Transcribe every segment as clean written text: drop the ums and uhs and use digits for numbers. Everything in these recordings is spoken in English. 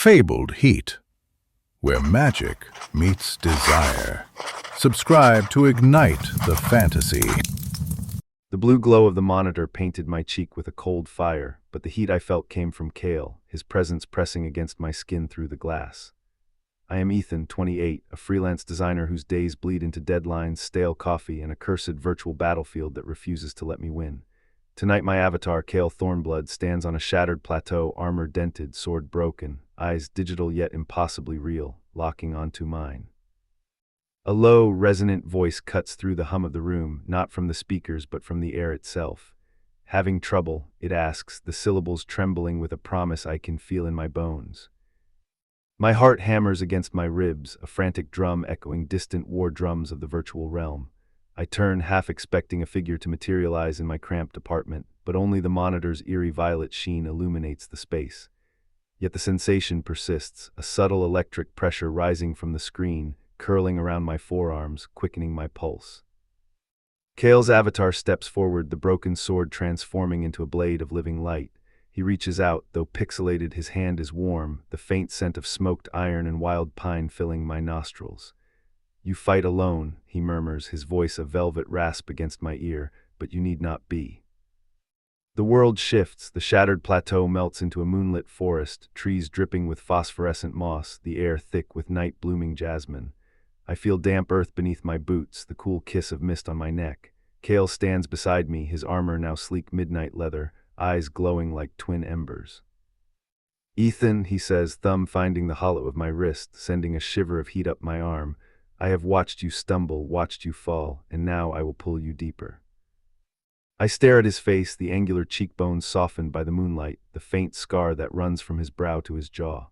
Fabled Heat, where magic meets desire. Subscribe to ignite the fantasy. The blue glow of the monitor painted my cheek with a cold fire, but the heat I felt came from Kale, his presence pressing against my skin through the glass. I am Ethan, 28, a freelance designer whose days bleed into deadlines, stale coffee, and a cursed virtual battlefield that refuses to let me win. Tonight my avatar, Kale Thornblood, stands on a shattered plateau, armor dented, sword broken, eyes digital yet impossibly real, locking onto mine. A low, resonant voice cuts through the hum of the room, not from the speakers but from the air itself. Having trouble, it asks, the syllables trembling with a promise I can feel in my bones. My heart hammers against my ribs, a frantic drum echoing distant war drums of the virtual realm. I turn, half expecting a figure to materialize in my cramped apartment, but only the monitor's eerie violet sheen illuminates the space. Yet the sensation persists, a subtle electric pressure rising from the screen, curling around my forearms, quickening my pulse. Kale's avatar steps forward, the broken sword transforming into a blade of living light. He reaches out, though pixelated, his hand is warm, the faint scent of smoked iron and wild pine filling my nostrils. "You fight alone," he murmurs, his voice a velvet rasp against my ear, "but you need not be." The world shifts, the shattered plateau melts into a moonlit forest, trees dripping with phosphorescent moss, the air thick with night-blooming jasmine. I feel damp earth beneath my boots, the cool kiss of mist on my neck. Kale stands beside me, his armor now sleek midnight leather, eyes glowing like twin embers. "Ethan," he says, thumb finding the hollow of my wrist, sending a shiver of heat up my arm, "I have watched you stumble, watched you fall, and now I will pull you deeper." I stare at his face, the angular cheekbones softened by the moonlight, the faint scar that runs from his brow to his jaw.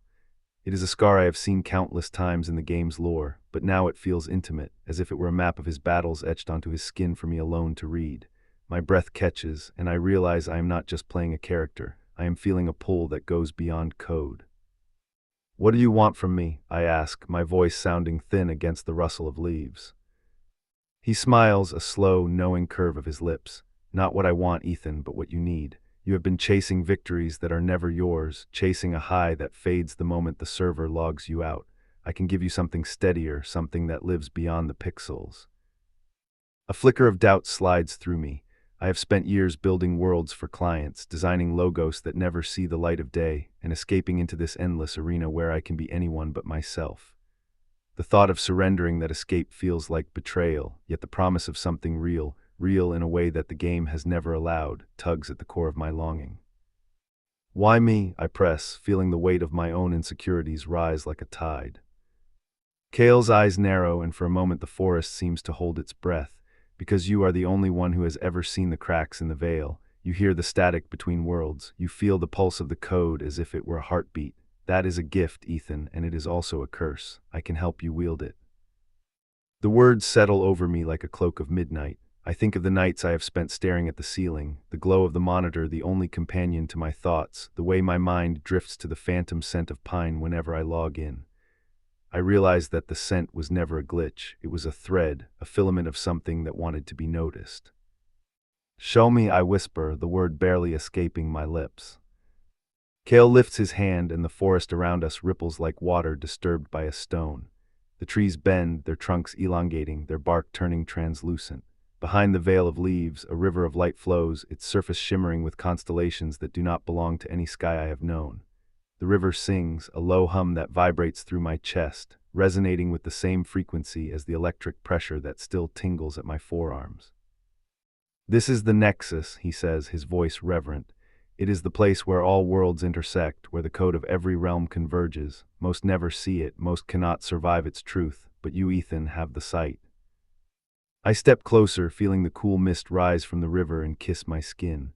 It is a scar I have seen countless times in the game's lore, but now it feels intimate, as if it were a map of his battles etched onto his skin for me alone to read. My breath catches, and I realize I am not just playing a character. I am feeling a pull that goes beyond code. "What do you want from me?" I ask, my voice sounding thin against the rustle of leaves. He smiles, a slow, knowing curve of his lips. "Not what I want, Ethan, but what you need. You have been chasing victories that are never yours, chasing a high that fades the moment the server logs you out. I can give you something steadier, something that lives beyond the pixels." A flicker of doubt slides through me. I have spent years building worlds for clients, designing logos that never see the light of day, and escaping into this endless arena where I can be anyone but myself. The thought of surrendering that escape feels like betrayal, yet the promise of something real in a way that the game has never allowed, tugs at the core of my longing. "Why me?" I press, feeling the weight of my own insecurities rise like a tide. Kale's eyes narrow, and for a moment the forest seems to hold its breath. "Because you are the only one who has ever seen the cracks in the veil. You hear the static between worlds. You feel the pulse of the code as if it were a heartbeat. That is a gift, Ethan, and it is also a curse. I can help you wield it." The words settle over me like a cloak of midnight. I think of the nights I have spent staring at the ceiling, the glow of the monitor the only companion to my thoughts, the way my mind drifts to the phantom scent of pine whenever I log in. I realize that the scent was never a glitch, it was a thread, a filament of something that wanted to be noticed. "Show me," I whisper, the word barely escaping my lips. Kale lifts his hand and the forest around us ripples like water disturbed by a stone. The trees bend, their trunks elongating, their bark turning translucent. Behind the veil of leaves, a river of light flows, its surface shimmering with constellations that do not belong to any sky I have known. The river sings, a low hum that vibrates through my chest, resonating with the same frequency as the electric pressure that still tingles at my forearms. "This is the Nexus," he says, his voice reverent. "It is the place where all worlds intersect, where the code of every realm converges. Most never see it, most cannot survive its truth, but you, Ethan, have the sight." I step closer, feeling the cool mist rise from the river and kiss my skin.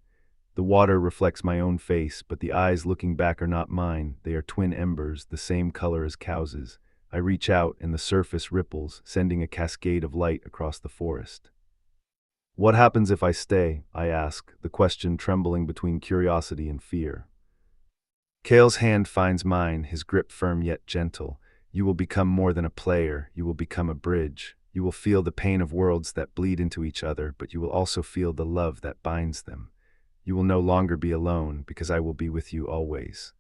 The water reflects my own face, but the eyes looking back are not mine. They are twin embers, the same color as Cows's. I reach out, and the surface ripples, sending a cascade of light across the forest. "What happens if I stay?" I ask, the question trembling between curiosity and fear. Kale's hand finds mine, his grip firm yet gentle. "You will become more than a player, you will become a bridge. You will feel the pain of worlds that bleed into each other, but you will also feel the love that binds them. You will no longer be alone, because I will be with you always."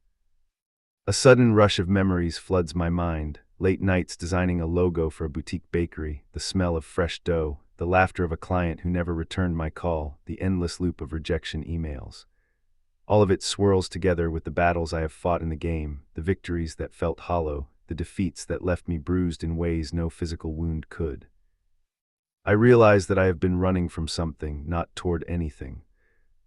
A sudden rush of memories floods my mind. Late nights designing a logo for a boutique bakery, the smell of fresh dough, the laughter of a client who never returned my call, the endless loop of rejection emails. All of it swirls together with the battles I have fought in the game, the victories that felt hollow, the defeats that left me bruised in ways no physical wound could. I realize that I have been running from something, not toward anything.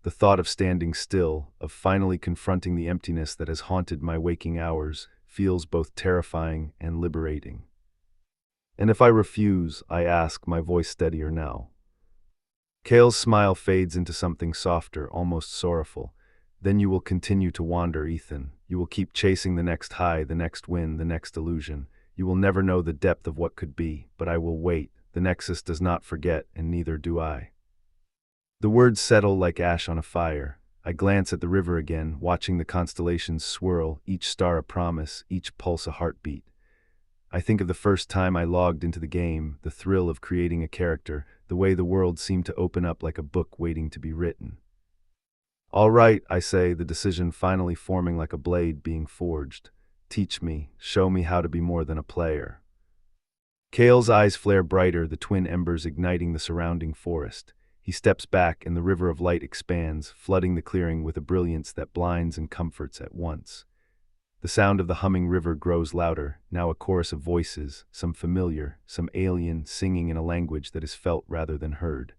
The thought of standing still, of finally confronting the emptiness that has haunted my waking hours, feels both terrifying and liberating. And if I refuse, I ask, my voice steadier now. Kale's smile fades into something softer, almost sorrowful. Then you will continue to wander, Ethan. You will keep chasing the next high, the next win, the next illusion. You will never know the depth of what could be, but I will wait. The Nexus does not forget, and neither do I. The words settle like ash on a fire. I glance at the river again, watching the constellations swirl, each star a promise, each pulse a heartbeat. I think of the first time I logged into the game, the thrill of creating a character, the way the world seemed to open up like a book waiting to be written. All right, I say, the decision finally forming like a blade being forged. Teach me, show me how to be more than a player. Kale's eyes flare brighter, the twin embers igniting the surrounding forest. He steps back and the river of light expands, flooding the clearing with a brilliance that blinds and comforts at once. The sound of the humming river grows louder, now a chorus of voices, some familiar, some alien, singing in a language that is felt rather than heard.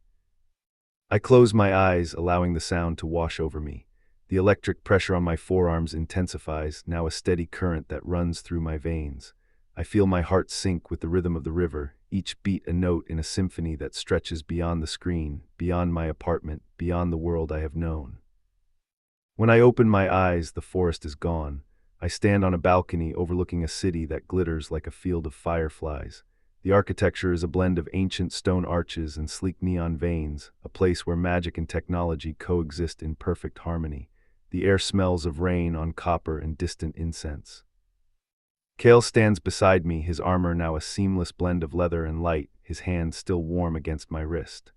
I close my eyes, allowing the sound to wash over me. The electric pressure on my forearms intensifies, now a steady current that runs through my veins. I feel my heart sink with the rhythm of the river, each beat a note in a symphony that stretches beyond the screen, beyond my apartment, beyond the world I have known. When I open my eyes, the forest is gone. I stand on a balcony overlooking a city that glitters like a field of fireflies. The architecture is a blend of ancient stone arches and sleek neon veins, a place where magic and technology coexist in perfect harmony. The air smells of rain on copper and distant incense. Kale stands beside me, his armor now a seamless blend of leather and light, his hand still warm against my wrist.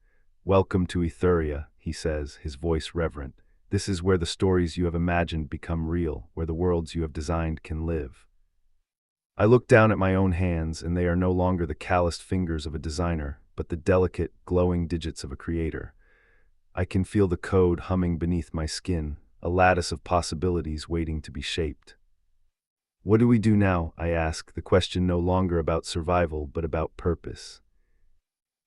"Welcome to Etheria," he says, his voice reverent. "This is where the stories you have imagined become real, where the worlds you have designed can live." I look down at my own hands, and they are no longer the calloused fingers of a designer, but the delicate, glowing digits of a creator. I can feel the code humming beneath my skin, a lattice of possibilities waiting to be shaped. What do we do now? I ask, the question no longer about survival, but about purpose.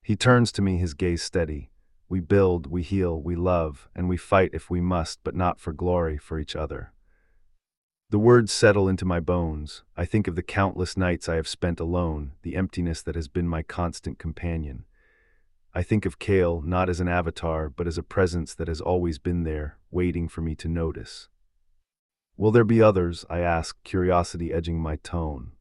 He turns to me, his gaze steady. We build, we heal, we love, and we fight if we must, but not for glory, for each other. The words settle into my bones. I think of the countless nights I have spent alone, the emptiness that has been my constant companion. I think of Kale not as an avatar, but as a presence that has always been there, waiting for me to notice. Will there be others? I ask, curiosity edging my tone.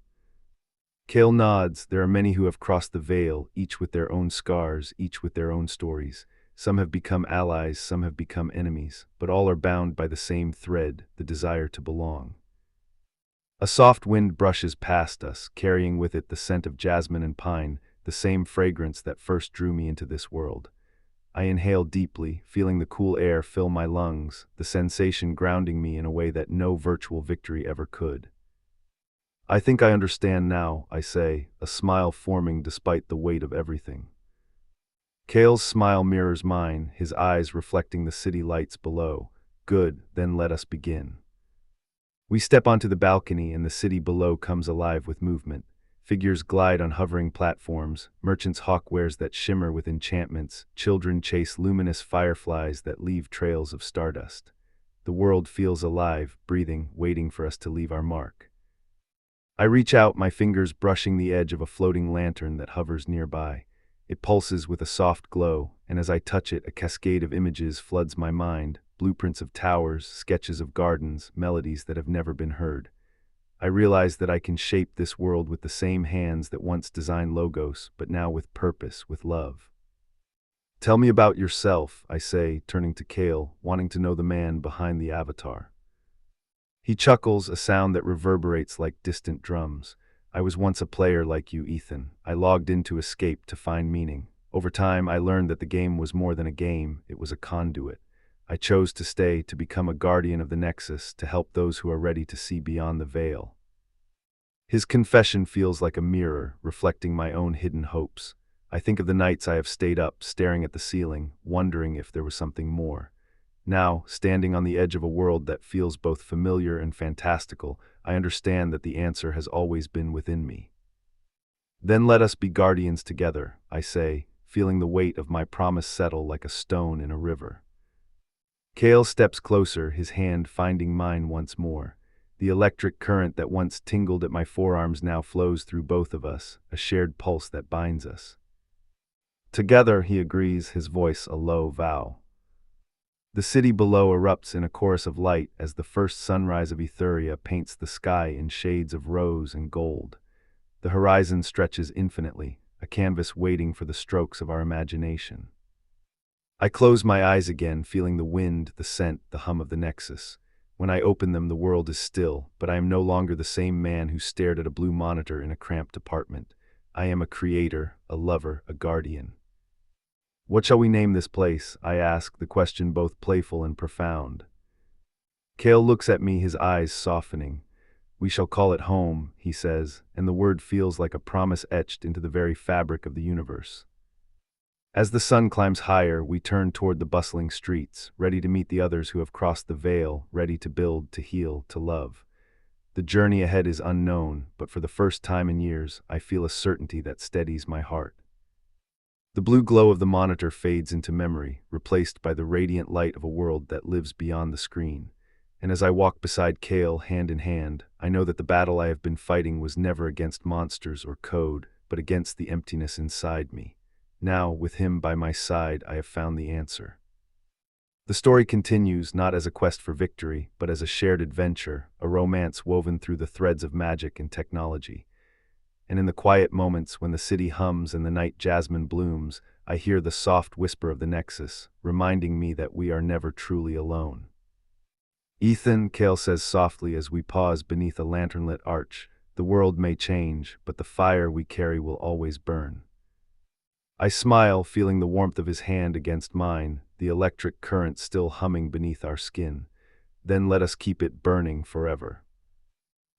Kale nods. There are many who have crossed the veil, each with their own scars, each with their own stories. Some have become allies, some have become enemies, but all are bound by the same thread, the desire to belong. A soft wind brushes past us, carrying with it the scent of jasmine and pine, the same fragrance that first drew me into this world. I inhale deeply, feeling the cool air fill my lungs, the sensation grounding me in a way that no virtual victory ever could. I think I understand now, I say, a smile forming despite the weight of everything. Kale's smile mirrors mine, his eyes reflecting the city lights below. Good, then let us begin. We step onto the balcony and the city below comes alive with movement. Figures glide on hovering platforms, merchants hawk wares that shimmer with enchantments, children chase luminous fireflies that leave trails of stardust. The world feels alive, breathing, waiting for us to leave our mark. I reach out, my fingers brushing the edge of a floating lantern that hovers nearby. It pulses with a soft glow, and as I touch it, a cascade of images floods my mind, blueprints of towers, sketches of gardens, melodies that have never been heard. I realize that I can shape this world with the same hands that once designed logos, but now with purpose, with love. Tell me about yourself, I say, turning to Kale, wanting to know the man behind the avatar. He chuckles, a sound that reverberates like distant drums. I was once a player like you, Ethan. I logged in to escape, to find meaning. Over time, I learned that the game was more than a game, it was a conduit. I chose to stay, to become a guardian of the Nexus, to help those who are ready to see beyond the veil. His confession feels like a mirror, reflecting my own hidden hopes. I think of the nights I have stayed up, staring at the ceiling, wondering if there was something more. Now, standing on the edge of a world that feels both familiar and fantastical, I understand that the answer has always been within me. Then let us be guardians together, I say, feeling the weight of my promise settle like a stone in a river. Kale steps closer, his hand finding mine once more. The electric current that once tingled at my forearms now flows through both of us, a shared pulse that binds us. Together, he agrees, his voice a low vow. The city below erupts in a chorus of light as the first sunrise of Etheria paints the sky in shades of rose and gold. The horizon stretches infinitely, a canvas waiting for the strokes of our imagination. I close my eyes again, feeling the wind, the scent, the hum of the Nexus. When I open them, the world is still, but I am no longer the same man who stared at a blue monitor in a cramped apartment. I am a creator, a lover, a guardian. What shall we name this place? I ask, the question both playful and profound. Kale looks at me, his eyes softening. We shall call it home, he says, and the word feels like a promise etched into the very fabric of the universe. As the sun climbs higher, we turn toward the bustling streets, ready to meet the others who have crossed the veil, ready to build, to heal, to love. The journey ahead is unknown, but for the first time in years, I feel a certainty that steadies my heart. The blue glow of the monitor fades into memory, replaced by the radiant light of a world that lives beyond the screen. And as I walk beside Kale, hand in hand, I know that the battle I have been fighting was never against monsters or code, but against the emptiness inside me. Now, with him by my side, I have found the answer. The story continues, not as a quest for victory, but as a shared adventure, a romance woven through the threads of magic and technology. And in the quiet moments when the city hums and the night jasmine blooms, I hear the soft whisper of the Nexus, reminding me that we are never truly alone. Ethan, Kale says softly as we pause beneath a lanternlit arch, the world may change, but the fire we carry will always burn. I smile, feeling the warmth of his hand against mine, the electric current still humming beneath our skin. Then let us keep it burning forever.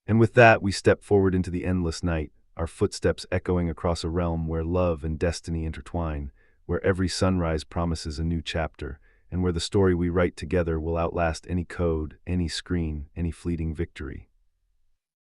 And with that, we step forward into the endless night, our footsteps echoing across a realm where love and destiny intertwine, where every sunrise promises a new chapter, and where the story we write together will outlast any code, any screen, any fleeting victory.